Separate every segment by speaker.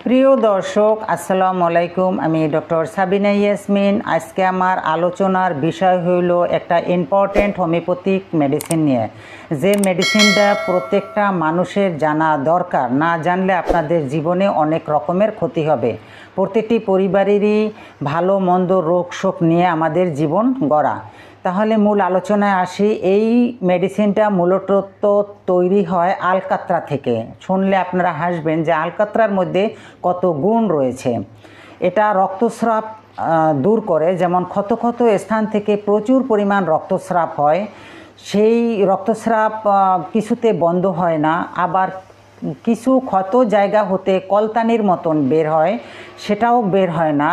Speaker 1: প্রিয় দর্শক, আসসালামু আলাইকুম। আমি ডক্টর সাবিনা ইয়াসমিন। আজকে আমার আলোচনার বিষয় হইল একটা ইম্পর্টেন্ট হোমিওপ্যাথিক মেডিসিন নিয়ে, যে মেডিসিনটা প্রত্যেকটা মানুষের জানা দরকার। না জানলে আপনাদের জীবনে অনেক রকমের ক্ষতি হবে। প্রতিটি পরিবারেরই ভালো মন্দ রোগ শোক নিয়ে আমাদের জীবন গড়া। তাহলে মূল আলোচনায় আসি। এই মেডিসিনটা মূলত তৈরি হয় আলকাত্রা থেকে। শুনলে আপনারা হাসবেন যে আলকাত্রার মধ্যে কত গুণ রয়েছে। এটা রক্তস্রাব দূর করে, যেমন ক্ষত ক্ষত স্থান থেকে প্রচুর পরিমাণ রক্তস্রাব হয়, সেই রক্তস্রাব কিছুতে বন্ধ হয় না। আবার কিছু ক্ষত জায়গা হতে কলতানির মতন বের হয়, সেটাও বের হয় না,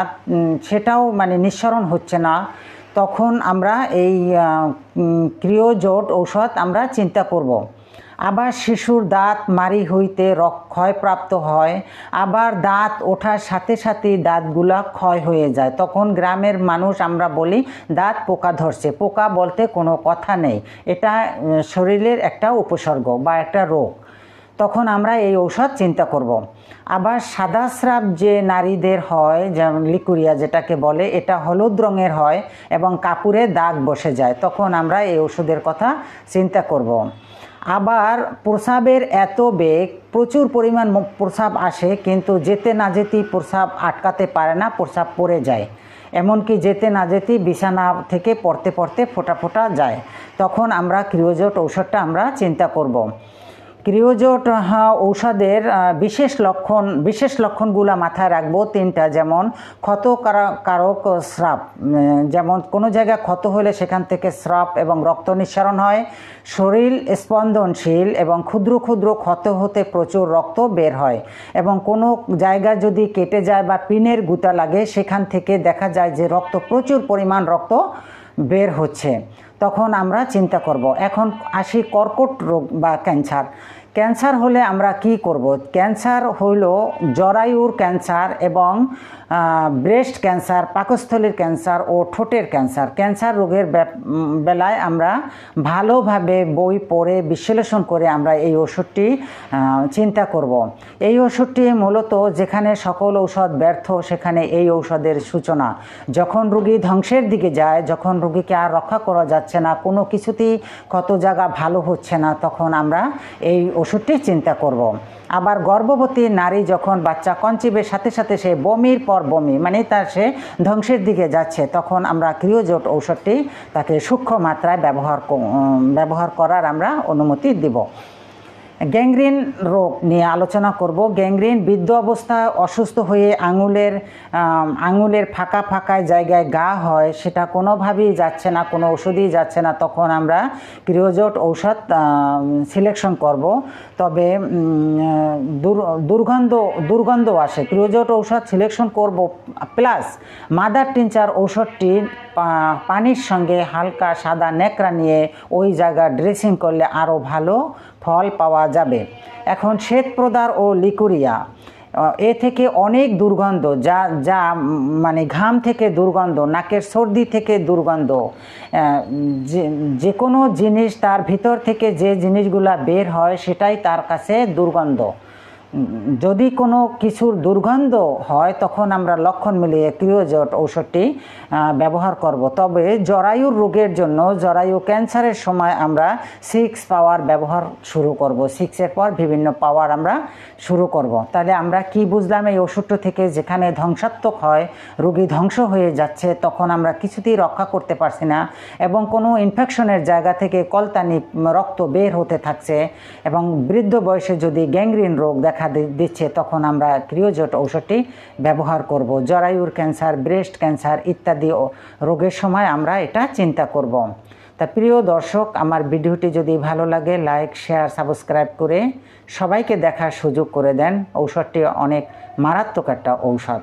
Speaker 1: সেটাও নিঃসরণ হচ্ছে না। তখন আমরা এই ক্রিওজোট ঔষধ আমরা চিন্তা করব। আবার শিশুর দাঁত মাড়ি হইতে ক্ষয়প্রাপ্ত হয়, আবার দাঁত ওঠার সাথে সাথে দাঁতগুলা ক্ষয় হয়ে যায়। তখন গ্রামের মানুষ আমরা বলি দাঁত পোকা ধরছে। পোকা বলতে কোনো কথা নেই, এটা শরীরের একটা উপসর্গ বা একটা রোগ। তখন আমরা এই ঔষধ চিন্তা করব। আবার সাদা স্রাব যে নারীদের হয়, যেমন লিকুরিয়া যেটাকে বলে, এটা হলুদ রঙের হয় এবং কাপড়ে দাগ বসে যায়, তখন আমরা এই ওষুধের কথা চিন্তা করব। আবার প্রস্রাবের এত বেগ, প্রচুর পরিমাণ প্রস্রাব আসে, কিন্তু যেতে না যেতেই প্রস্রাব আটকাতে পারে না, প্রস্রাব পড়ে যায়। এমনকি যেতে না যেতেই বিছানা থেকে পড়তে পড়তে ফোঁটা ফোঁটা যায়। তখন আমরা ক্রিওজোট ঔষধটা আমরা চিন্তা করব। ক্রিওজোট ঔষধের বিশেষ লক্ষণগুলো মাথায় রাখবো তিনটা। যেমন ক্ষতকারক স্রাব, যেমন কোনো জায়গায় ক্ষত হলে সেখান থেকে স্রাব এবং রক্ত নিঃসরণ হয়। শরীর স্পন্দনশীল এবং ক্ষুদ্র ক্ষুদ্র ক্ষত হতে প্রচুর রক্ত বের হয়, এবং কোনো জায়গা যদি কেটে যায় বা পিনের গুঁতা লাগে, সেখান থেকে দেখা যায় যে প্রচুর পরিমাণ রক্ত বের হচ্ছে। তখন আমরা চিন্তা করব। এখন আসি কর্কট রোগ বা ক্যান্সার হলে আমরা কি করব। ক্যান্সার হইল জরায়ুর ক্যান্সার এবং ব্রেস্ট ক্যান্সার, পাকস্থলীর ক্যান্সার ও ঠোঁটের ক্যান্সার রোগের বেলায় আমরা ভালোভাবে বই পড়ে বিশ্লেষণ করে আমরা এই ওষুধটি চিন্তা করব। এই ওষুধটি মূলত যেখানে সকল ঔষধ ব্যর্থ, সেখানে এই ঔষধের সূচনা। যখন রোগী ধ্বংসের দিকে যায়, যখন রোগীকে আর রক্ষা করা যাচ্ছে না, কোনো কিছুতেই কত জায়গা ভালো হচ্ছে না, তখন আমরা এই ওষুধটি চিন্তা করব। আবার গর্ভবতী নারী যখন বাচ্চা কনচিভের সাথে সাথে সে বমির পর বমি, সে ধ্বংসের দিকে যাচ্ছে, তখন আমরা ক্রিওজোট ঔষধটি তাকে সূক্ষ্ম মাত্রায় ব্যবহার করার আমরা অনুমতি দিব। গ্যাংগ্রিন রোগ নিয়ে আলোচনা করব। গ্যাংগ্রিন বৃদ্ধ অবস্থায় অসুস্থ হয়ে আঙুলের ফাঁকায় জায়গায় ঘা হয়, সেটা কোনোভাবেই যাচ্ছে না, কোনো ওষুধই যাচ্ছে না, তখন আমরা ক্রিওজোট ঔষধ সিলেকশন করব। তবে দুর্গন্ধ আসে, ক্রিওজোট ঔষধ সিলেকশন করব। প্লাস মাদার টিনচার ঔষধটি পানির সঙ্গে হালকা সাদা নেকড়া নিয়ে ওই জায়গা ড্রেসিং করলে আরও ভালো ফল পাওয়া যাবে। এখন শ্বেতপ্রদার ও লিকুরিয়া, এ থেকে অনেক দুর্গন্ধ, যা ঘাম থেকে দুর্গন্ধ, নাকের সর্দি থেকে দুর্গন্ধ, যে কোনো জিনিস তার ভিতর থেকে যে জিনিসগুলা বের হয় সেটাই তার কাছে দুর্গন্ধ। যদি কোনো কিছুর দুর্গন্ধ হয়, তখন আমরা লক্ষণ মিলিয়ে ক্রিওজোট ঔষধটি ব্যবহার করব। তবে জরায়ুর রোগের জন্য, জরায়ু ক্যান্সারের সময় আমরা 6 পাওয়ার ব্যবহার শুরু করব। 6-এর পর বিভিন্ন পাওয়ার আমরা শুরু করব। তাহলে আমরা কি বুঝলাম এই ওষুধটা থেকে? যেখানে ধ্বংসাত্মক হয়, রোগী ধ্বংস হয়ে যাচ্ছে, তখন আমরা কিছুতেই রক্ষা করতে পারছি না, এবং কোনো ইনফেকশনের জায়গা থেকে কলতানি রক্ত বের হতে থাকছে, এবং বৃদ্ধ বয়সে যদি গ্যাংগ্রিন রোগ দেখা দিচ্ছে, তখন আমরা ক্রিওজোট ঔষধটি ব্যবহার করব। জরায়ুর ক্যান্সার, ব্রেস্ট ক্যান্সার ইত্যাদি রোগের সময় আমরা এটা চিন্তা করব। তা প্রিয় দর্শক, আমার ভিডিওটি যদি ভালো লাগে, লাইক, শেয়ার, সাবস্ক্রাইব করে সবাইকে দেখার সুযোগ করে দেন। ঔষধটি অনেক মারাত্মক একটা ঔষধ।